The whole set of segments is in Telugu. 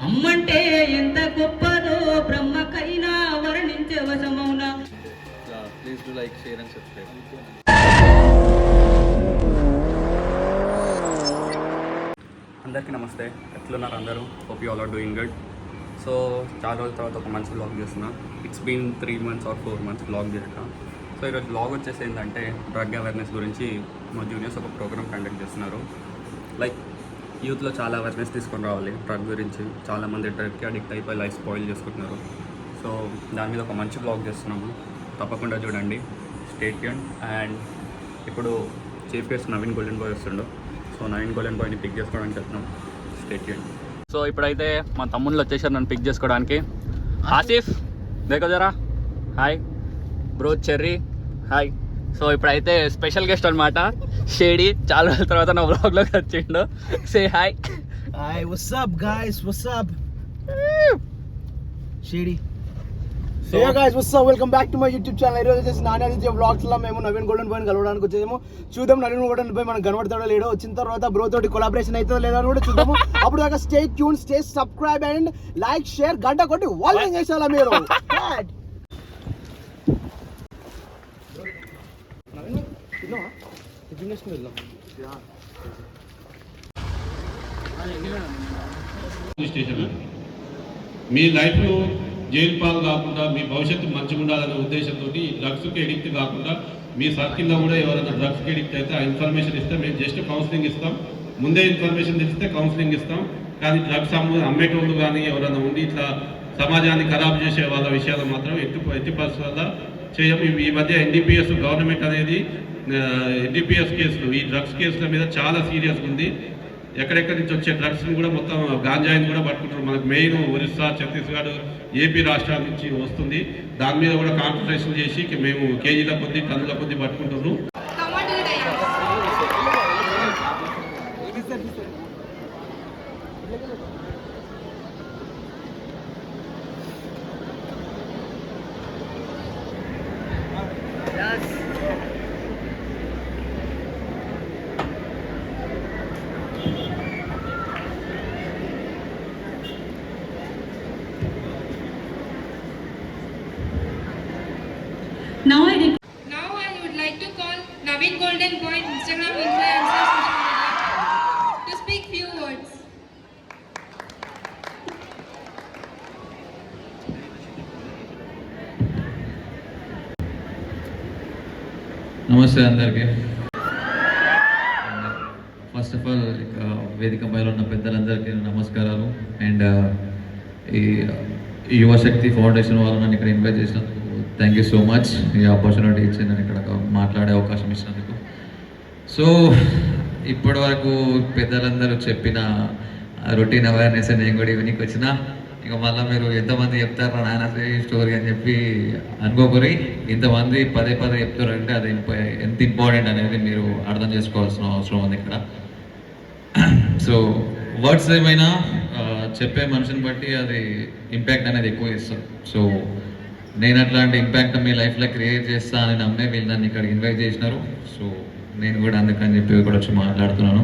అమ్మంటే ఎంత గొప్పదో బ్రహ్మకైనా వర్ణించే వశమౌనా. Please do like, share and subscribe. అందరికీ నమస్తే, ఎట్లున్నారు అందరూ? Hope you all are doing good. So చాలా రోజుల తర్వాత ఒక మంచి వ్లాగ్ చేస్తున్నా. It's been 3 months or 4 months vlog చేయక. సో ఈరోజు వ్లాగ్ వచ్చేసి ఏంటంటే డ్రగ్ అవేర్నెస్ గురించి మా జూనియర్స్ ఒక ప్రోగ్రామ్ కండక్ట్ చేస్తున్నారు. లైక్ యూత్లో చాలా అవేర్నెస్ తీసుకొని రావాలి డ్రగ్ గురించి. చాలామంది డ్రగ్కి అడిక్ట్ అయిపోయి లైఫ్ స్పాయిల్ చేసుకుంటున్నారు. సో దాని మీద ఒక మంచి వ్లాగ్ చేస్తున్నాము, తప్పకుండా చూడండి. Stay tuned. అండ్ ఇప్పుడు chief guest Naveen golden bye వస్తుండు. సో నవీన్ గోల్డెన్ బాయ్ని పిక్ చేసుకోవడానికి వెళ్తున్నాం. Stay tuned. సో ఇప్పుడైతే మా తమ్ముళ్ళు వచ్చేసారు నన్ను పిక్ చేసుకోవడానికి. ఆసిఫ్ దేకో జరా, hi bro. Cherry hi. So ఇప్పుడైతే స్పెషల్ గెస్ట్ అనమాట షేడీ. చాలా రోజుల తర్వాత నా వ్లాగ్లోకి వచ్చిండు. Say hi. Hi, what's up guys, what's up shady. So guys, what's up, welcome back to my YouTube channel. ఈరోజు వచ్చేసి నానాదిత్య వ్లాగ్స్లో మేము నవీన్ గోల్డెన్ బాయ్ని కలవడానికి వచ్చేసాము. చూద్దాం నవీన్ గోల్డెన్ బాయ్ మనకు కనబడతాడో లేడో. వచ్చిన తర్వాత బ్రో తోటి కొలాబరేషన్ అవుతుందో లేదో అని కూడా చూద్దాము. అప్పుడు దాకా stay tune, stay subscribe and like, share, గంట కొట్టి వాల్యూమ్ చేసేలా మీరు. మీ లైఫ్లో జైలు పాలు కాకుండా మీ భవిష్యత్తు మంచిగా ఉండాలనే ఉద్దేశంతో డ్రగ్స్కి ఎడిక్ట్ కాకుండా మీ సర్కిల్లో కూడా ఎవరైనా డ్రగ్స్కి ఎడిక్ట్ అయితే ఆ ఇన్ఫర్మేషన్ ఇస్తే మేము జస్ట్ కౌన్సిలింగ్ ఇస్తాం. ముందే ఇన్ఫర్మేషన్ తెలిస్తే కౌన్సిలింగ్ ఇస్తాం. కానీ డ్రగ్స్ అమ్మేటోళ్ళు కానీ ఎవరైనా ఉండి ఇట్లా సమాజాన్ని ఖరాబ్ చేసే వాళ్ళ విషయాలు మాత్రం ఎట్టి పరిస్థితుల్లో చేయం. ఈ మధ్య ఎన్డీపీఎస్ గవర్నమెంట్ అనేది ఎన్డీపీఎస్ కేసులు, ఈ డ్రగ్స్ కేసుల మీద చాలా సీరియస్గా ఉంది. ఎక్కడెక్కడి నుంచి వచ్చే డ్రగ్స్ని కూడా మొత్తం గాంజాయిని కూడా పట్టుకుంటారు. మనకు మెయిన్ ఒరిస్సా, ఛత్తీస్గఢ్, ఏపీ రాష్ట్రాల నుంచి వస్తుంది. దాని మీద కూడా కాన్సన్ట్రేషన్ చేసి మేము కేజీల కొద్ది, టన్నుల కొద్ది పట్టుకుంటున్నాం. Now I would like to call Naveen Golden Boy, Instagram influencer, to speak few words. నమస్తే అందరికీ. ఫస్ట్ ఆఫ్ ఆల్ వేదిక పైన ఉన్న పెద్దలందరికీ నమస్కారాలు. అండ్ ఈ యువశక్తి ఫౌండేషన్ వాళ్ళు నన్ను ఇక్కడ ఇన్వైట్ చేసినందుకు థ్యాంక్ యూ సో మచ్. ఈ ఆపర్చునిటీ ఇచ్చి నేను ఇక్కడ మాట్లాడే అవకాశం ఇచ్చినందుకు. సో ఇప్పటి వరకు పెద్దలందరూ చెప్పిన రొటీన్ అవేర్నెస్ నేను కూడా ఇవన్నీకి వచ్చిన ఇక మళ్ళీ మీరు ఎంతమంది చెప్తారు నాయన స్టోరీ అని చెప్పి అనుకోకరి. ఇంతమంది పదే చెప్తారంటే అది ఎంత ఇంపార్టెంట్ అనేది మీరు అర్థం చేసుకోవాల్సిన అవసరం ఉంది ఇక్కడ. సో వర్డ్స్ ఏమైనా చెప్పే మనిషిని బట్టి అది ఇంపాక్ట్ అనేది ఎక్కువ ఇస్తుంది. సో నేను అట్లాంటి ఇంపాక్ట్ మీ లైఫ్లో క్రియేట్ చేస్తా అని నమ్మే వీళ్ళు నన్ను ఇక్కడ ఇన్వైట్ చేసినారు. సో నేను కూడా అందుకని చెప్పి కూడా వచ్చి మాట్లాడుతున్నాను.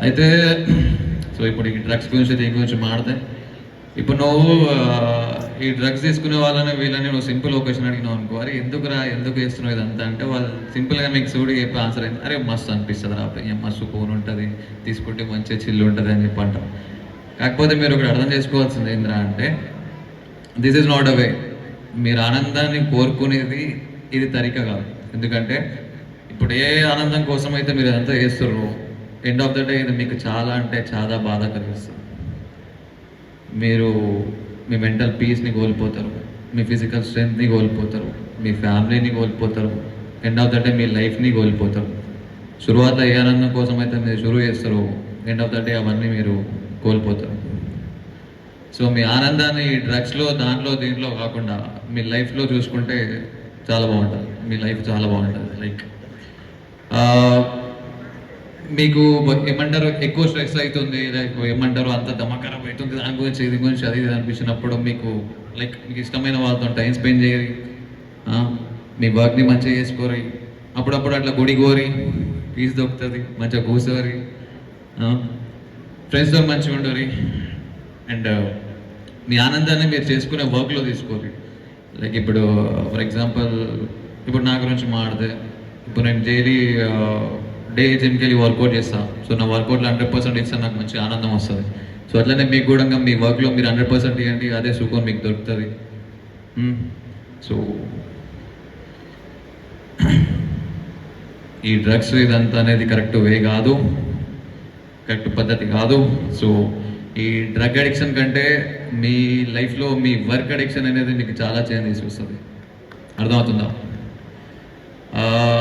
అయితే సో ఇప్పుడు ఈ డ్రగ్స్ గురించి దీని గురించి మాట్లాడితే, ఇప్పుడు నువ్వు ఈ డ్రగ్స్ తీసుకునే వాళ్ళని వీళ్ళని నువ్వు సింపుల్ ఒక క్వశ్చన్ అడిగినావు అనుకో, అరే ఎందుకు వేస్తున్నావు ఇదంతా అంటే వాళ్ళు సింపుల్గా మీకు చూడు చెప్పి ఆన్సర్ అయింది, అరే మస్తు అనిపిస్తుంది రా, మస్తు ఫోన్ ఉంటుంది, తీసుకుంటే మంచిగా చిల్లు ఉంటుంది అని చెప్పి అంటారు. కాకపోతే మీరు ఇక్కడ అర్థం చేసుకోవాల్సింది ఏంద్రా అంటే, దిస్ ఈజ్ నాట్ అ వే. మీరు ఆనందాన్ని కోరుకునేది ఇది తరిక కాదు. ఎందుకంటే ఇప్పుడు ఏ ఆనందం కోసం అయితే మీరు అదంతా చేస్తుర్రో ఎండ్ ఆఫ్ ద డే ఇది మీకు చాలా అంటే చాలా బాధ కలిగిస్తుంది. మీరు మీ మెంటల్ పీస్ని కోల్పోతారు, మీ ఫిజికల్ స్ట్రెంగ్త్ని కోల్పోతారు, మీ ఫ్యామిలీని కోల్పోతారు, ఎండ్ ఆఫ్ ద డే మీ లైఫ్ని కోల్పోతారు. శురువాత్లో ఏ ఆనందం కోసం అయితే మీరు షురూ చేస్తారో ఎండ్ ఆఫ్ ద డే అవన్నీ మీరు కోల్పోతారు. సో మీ ఆనందాన్ని ఈ డ్రగ్స్లో దీంట్లో కాకుండా మీ లైఫ్లో చూసుకుంటే చాలా బాగుంటుంది. మీ లైఫ్ చాలా బాగుంటుంది. లైక్ మీకు ఏమంటారు ఎక్కువ స్ట్రెస్ అవుతుంది, లైక్ ఏమంటారు అంత దమకరం అవుతుంది, దాని గురించి ఇది గురించి అది అనిపించినప్పుడు మీకు మీకు ఇష్టమైన వాళ్ళతో టైం స్పెండ్ చేయరు, మీ వర్క్ని మంచిగా చేసుకోరు. అప్పుడప్పుడు అట్లా గుడి కోరి పీస్ దొరుకుతుంది, మంచిగా కూర్చోరి, ఫ్రెండ్స్తో మంచిగా ఉండరు. అండ్ మీ ఆనందాన్ని మీరు చేసుకునే వర్క్లో తీసుకోరు. లైక్ ఇప్పుడు ఫర్ ఎగ్జాంపుల్ ఇప్పుడు నా గురించి మాట్లాడితే ఇప్పుడు నేను డైలీ డే జిమ్కి వెళ్ళి వర్కౌట్ చేస్తాను. సో నా వర్కౌట్లో 100% ఇస్తే నాకు మంచి ఆనందం వస్తుంది. సో అట్లనే మీకు కూడా మీ వర్క్లో మీరు 100% ఇవ్వండి, అదే సుఖం మీకు దొరుకుతుంది. సో ఈ డ్రగ్స్ ఇదంతా అనేది కరెక్ట్ వే కాదు, కరెక్ట్ పద్ధతి కాదు. సో ఈ డ్రగ్ అడిక్షన్ కంటే మీ లైఫ్లో మీ వర్క్ అడిక్షన్ అనేది మీకు చాలా చేంజ్ చేసి వస్తుంది. అర్థమవుతుందా?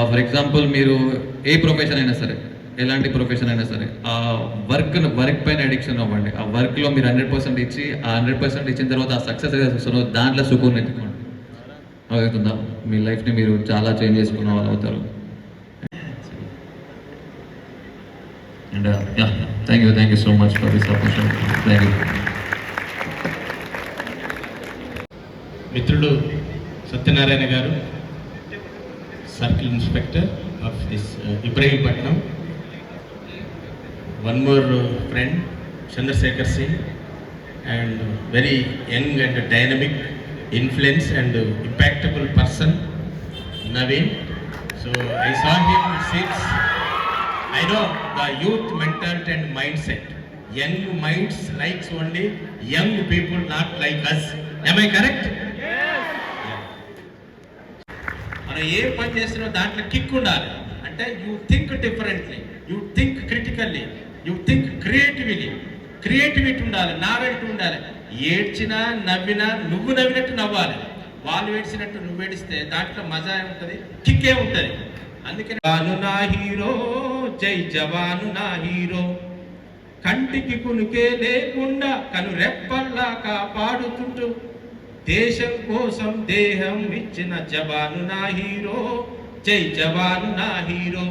ఫర్ ఎగ్జాంపుల్ మీరు ఏ ప్రొఫెషన్ అయినా సరే, ఎలాంటి ప్రొఫెషన్ అయినా సరే, ఆ వర్క్ పైన అడిక్షన్ అవ్వండి. ఆ వర్క్లో మీరు 100% ఇచ్చి ఆ 100% ఇచ్చిన తర్వాత ఆ సక్సెస్ ఏదైతే వస్తుందో దాంట్లో సుఖం ఎత్తుకోండి. అవుతుందా? మీ లైఫ్ని మీరు చాలా చేంజ్ చేసుకున్న వాళ్ళు అవుతారు. And thank you so much for this opportunity. Thank you. మిత్రుడు Satyanarayana garu, circle inspector of this Ibrahimpatnam. One more friend Chandrashekar Singh, and very young and dynamic influence and impactable person Naveen. So I saw him since I know the youth mentality and mindset. Young minds likes only young people, not like us. Am I correct? Yes. మనం ఏ పని చేస్తున్నా దాంట్లో కిక్ ఉండాలి. అంటే you think differently, you think critically, you think creativity ఉండాలి, నావెల్టీ ఉండాలి. ఏడ్చినా నవ్వినా నువ్వు నవ్వినట్టు నవ్వాలి, వాళ్ళు ఏడ్చినట్టు నువ్వు ఏడిస్తే దాంట్లో మజా ఉంటుంది, కిక్కే ఉంటుంది. అందుకని జవాను నా హీరో, జై జవాను నా హీరో, కంటికి కునుకే లేకుండా కను రెప్పల్లా కాపాడుతుంటూ దేశం కోసం దేహం ఇచ్చిన జవాను నా హీరో, జై జవాను నా హీరో.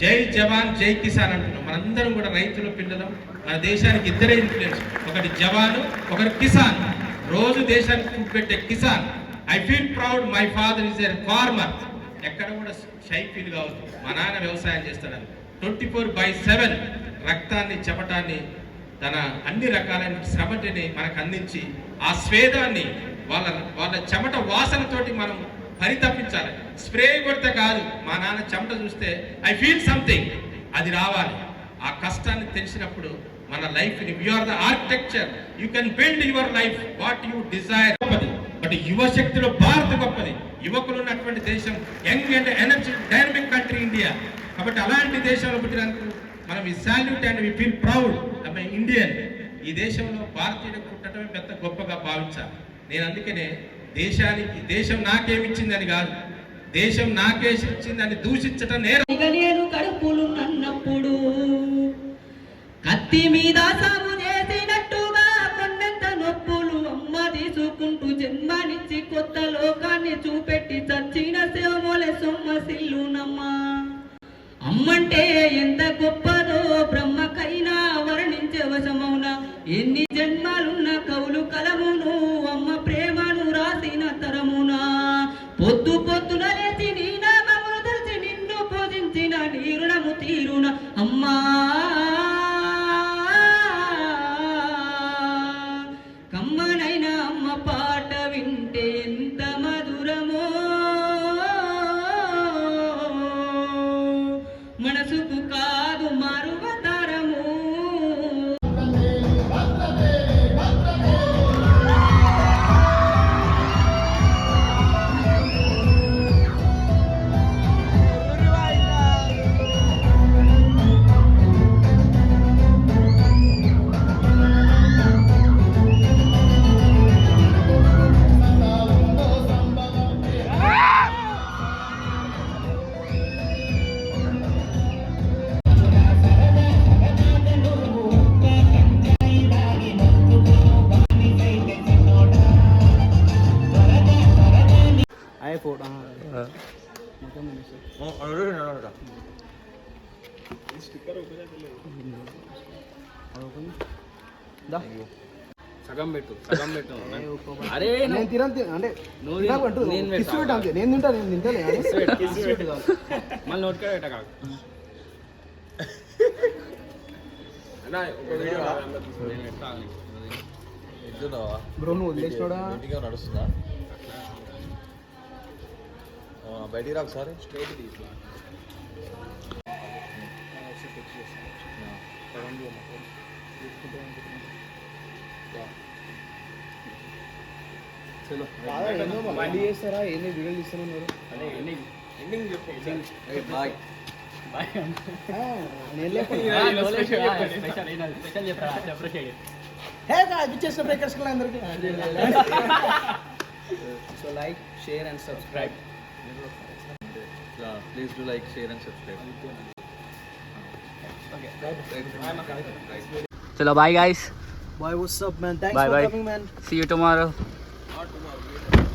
జై జవాన్ జై కిసాన్ అంటున్నాం. మనందరం కూడా రైతుల పిల్లలం. మన దేశానికి ఇద్దరే ఇన్ఫ్లుయెన్స్, ఒకటి జవాను, ఒకటి కిసాన్. రోజు దేశానికి ఫుడ్ పెట్టే కిసాన్. I feel proud, my father is a farmer. ఎక్కడ కూడా షై ఫీల్ కావద్దు, మా నాన్న వ్యవసాయం చేస్తాడని. 24/7 రక్తాన్ని, చెమటాన్ని, తన అన్ని రకాలైన శ్రమటిని మనకు అందించి ఆ స్వేదాన్ని వాళ్ళ చెమట వాసనతోటి మనం పరితపించాలి. స్ప్రే కొడితే కాదు, మా నాన్న చెమట చూస్తే ఐ ఫీల్ సంథింగ్, అది రావాలి. ఆ కష్టాన్ని తెలిసినప్పుడు మన లైఫ్ని, you are the architecture, you can build your life what you desire. But యువశక్తిలో భారత్ గొప్పది, యువకులు ఉన్నటువంటి దేశం, young and energy dynamic country India. కాబట్టి అలాంటి దేశంలో పుట్టినందుకు మనం ఈ salute and we feel proud I Indian. ఈ దేశంలో భారతీయులకు పుట్టడమే పెద్ద గొప్పగా భావించాలి. నేను అందుకనే దేశం నాకేమిచ్చిందని కాదు, దేశం నాకేమిచ్చిందని దూషించటం నేరం. నేను కడుపులు నన్నప్పుడు కత్తి మీద సాగు చేసినట్టుగా కొండంత నొప్పులు అమ్మ తీసుకుంటూ జన్మనిచ్చి కొత్త లోకాన్ని చూపెట్టి చచ్చిన శివమూలె సొమ్మసిల్లునమ్మా. అమ్మంటే ఎంత గొప్పదో బ్రహ్మకైనా వర్ణించే వశమౌన. ఎన్ని జన్మాలున్న కవులు కలమును అమ్మ ప్రేమను రాసిన తరమునా. పొద్దు పొద్దున లేచి నీ నామమును తలచి నిన్ను పూజించిన నీ రుణము తీరున అమ్మా. కమ్మనైన అమ్మ పాట వింటే ఎంత మధురమో, మనసుకు కాదు మరువతరము. సగం పెట్టు అరే నేను తినను అంటే నేను తింటలే మళ్ళీ నోట్గా పెట్ట కాదు అన్న ఒక వీడియో బ్రో నువ్వు వదిలేసినోడా ఇంటికి నడుస్తుందా బయటికి రాకు సార్ మళ్ళీ చేస్తారా ఏంది వీడియోలు ఇస్తున్నారు బాయ్ చేసిన బ్రేకర్స్ అందరికి so like share and subscribe please do like share and subscribe చలో bye guys bye what's up man thanks Bye, for bye. Coming man see you tomorrow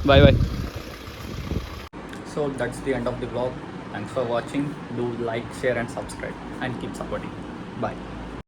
bye bye So that's the end of the vlog. Thanks for watching. Do like, share and subscribe and keep supporting. Bye.